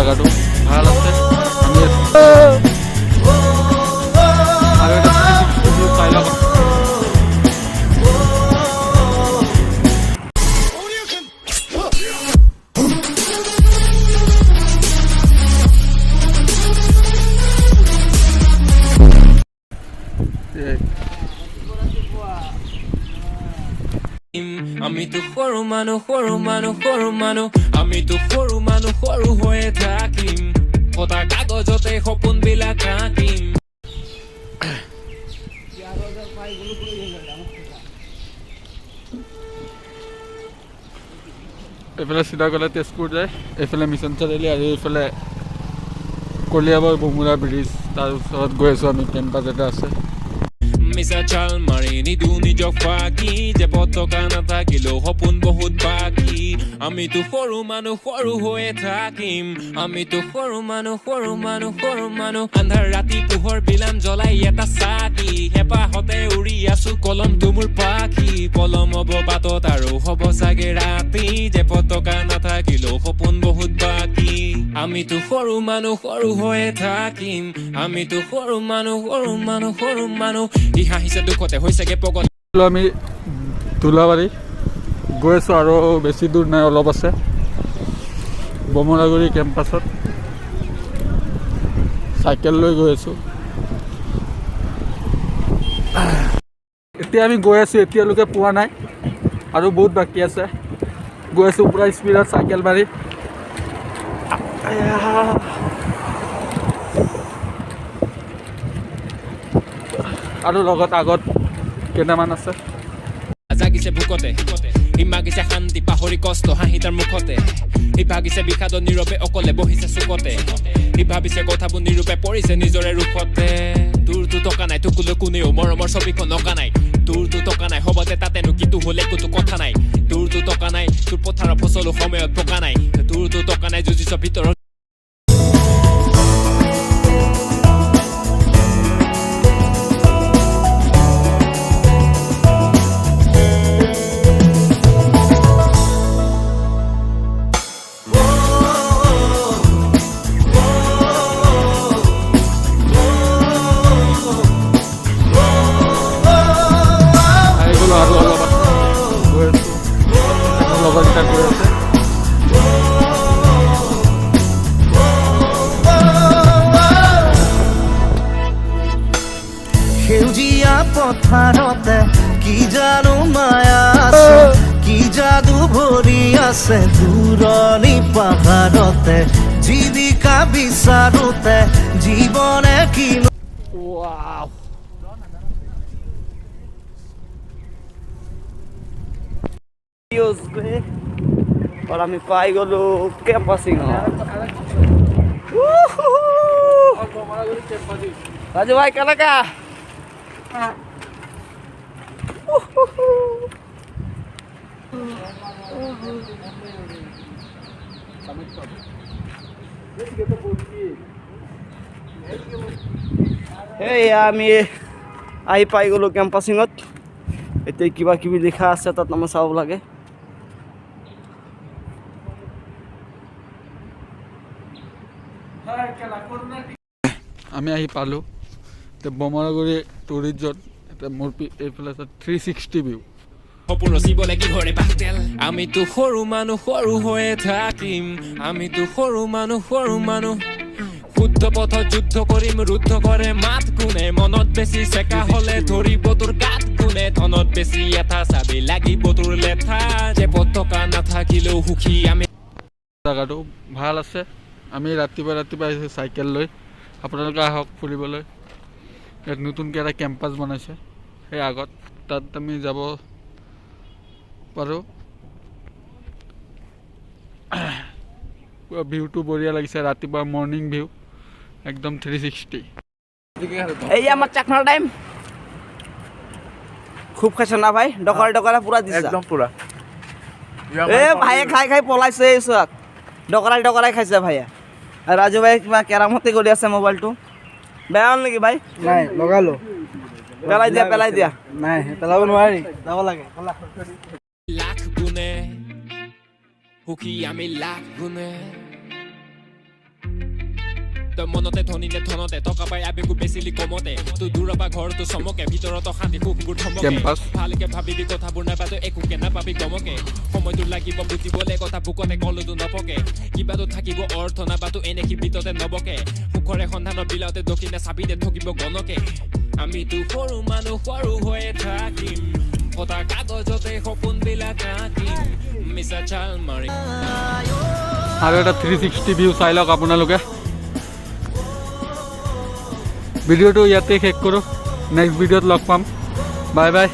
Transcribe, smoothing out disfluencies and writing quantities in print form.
জায়গাটো ভাল আছে আমি আৰু এটা চাই লওক আমি তো সৰু মানুহ আমি তো সৰু মানুহ সৰু হৈয়ে থাকিম কটা কাগজতে সপোন বিলাক আঁকিম এইফালে চিধা গ'লে তেজপুৰ যায় এইফালে মিছন চাৰিআলি আৰু এইফালে কলিয়াবৰ বমুৰা ব্ৰিজ তাৰ ওচৰত গৈ আছোঁ আমি কেম্পাছ এটা আছে মিছা চাল মাৰি নিদু নিজক ফাঁকি যে পতকা নাথাকিলেও সপোন বহুত বাকী আমিতো সৰু মানুহ সৰু হৈয়ে থাকিম আমিতো সৰু মানুহ আন্ধাৰ ৰাতি পোহৰ বিলাম জ্বলাই এটা চাকি হেঁপাহতে উৰি আছো কলমটো মোৰ পাখি পলম হ'ব বাটত আৰু হ'ব চাগে ৰাতি যে পতকা নাথাকিলেও সপোন বহুত বাকী আমিতো সৰু মানুহ সৰু হৈয়ে থাকিম আমিতো সৰু মানুহ ই হাঁহিছে দুখতে হৈছেগে পগত আমি ধুলাবাৰী গৈ আছোঁ আৰু বেছি দূৰ নাই অলপ আছে বমৰাগুৰি কেম্পাছত চাইকেল লৈ গৈ আছোঁ এতিয়া আমি গৈ আছোঁ এতিয়ালৈকে পোৱা নাই আৰু বহুত বাকী আছে গৈ আছোঁ পূৰা স্পীডত চাইকেল মাৰি আৰু লগত আগত কেইটামান আছে জাগিছে ভোকতে সি মাগিছে শান্তি পাহৰি কষ্ট হাঁহি তাৰ মুখতে সি ভাগিছে বিষাদত নীৰৱে অকলে বহিছে চুকতে সি ভাবিছে কথাবোৰ নীৰৱে পৰিছে নিজৰে ৰুখতে তোৰতো টকা নাই তোকলৈ কোনেও মৰমৰ ছবিখন অঁকা নাই তোৰতো টকা নাই হ'বতে তাতেনো কিটো হ'লে একোতো কথা নাই তোৰতো টকা নাই তোৰ পথাৰৰ ফচলো সময়ত পকা নাই তোৰতো টকা নাই যুঁজিছ ভিতৰত সেউজীয়া পথাৰতে কি জানো মায়া আছে কি যাদু ভৰি আছে দূৰণি পাহাৰতে জীৱিকা বিচাৰোতে জীৱনে কি আমি পাই গলো কেম্পাছিং রাজু ভাই কেনেকা আমি আহি পাই গলো কেম্পাছিঙত এতিয়া কিবা কিবি লিখা আছে তাত আমাৰ চাব লাগে আমি আহি পালোঁ এতিয়া বমৰাগুৰি টুৰিজত এতিয়া মোৰ এইফালে আছে 360 ভিউ সপোন ৰচিব লাগি ঘৰে পাতেল আমিতো সৰু মানুহ সৰু হৈয়ে থাকিম আমিতো সৰু মানুহ শুদ্ধ পথত যুদ্ধ কৰিম ৰুদ্ধ কৰে মাত কোনে মনত বেছি চেকা হলে ধৰিব তোৰ গাত কোনে ধনত বেছি এটা চাবি লাগিব তোৰ লেঠা যে পতকা নাথাকিলেও সুখী আমি জাগাটো ভাল আছে আমি ৰাতিপুৱা আহিছোঁ চাইকেল লৈ আপোনালোকে আহক ফুৰিবলৈ ইয়াত নতুনকৈ এটা কেম্পাছ বনাইছে সেই আগত তাত আমি যাব পাৰোঁ ভিউটো বঢ়িয়া লাগিছে ৰাতিপুৱা মৰ্নিং ভিউ একদম 360 এই আমার চাকমার টাইম খুব খাইছ না ভাই ডকরা পুরা দিছে একদম পুরা এ ভাইয়ে খাই পলাইছে এই সব ডকরাই খাইছে ভাইয়া আর রাজু ভাই কিবা কেরামতি কৰি আছে মোবাইলটো বেয়া হল নেকি ভাই নাই লগালো পেলাই দিয়া নাই পেলাব নোৱাৰি যাব লাগে লাখ গুণে সুখী আমি লাখ গুণে তই মনতে ধনিলে ধনতে টকা পাই আবেগো বেচিলি কমতে তোৰ দূৰৰ পৰা ঘৰটো চমকে ভিতৰত শান্তি সুখবোৰ থমকে কেম্পাছ। ভালকে ভাবিবি কথাবোৰ নাপাতো একোকে নাপাবি গমকে সময়টো লাগিব বুজিবলে কথা বুকতে কলতো নপকে কিবাটো থাকিব অৰ্থ নাপাতো এনে কিবিততে নবকে সুখৰে সন্ধানৰ বিলাওতে দক্ষিণে চাবিতে ঠকিব গণকে আমিতো সৰু মানুহ সৰু হৈয়ে থাকিম ফটা কাগজতে সপোনবিলাক আঁকিম মিছা চাল মাৰি আৰু এটা 360 ভিউ চাই লওক আপোনালোকে ভিডিঅ'টো ইয়াতে শেষ কৰোঁ নেক্সট ভিডিঅ'ত লগ পাম বাই বাই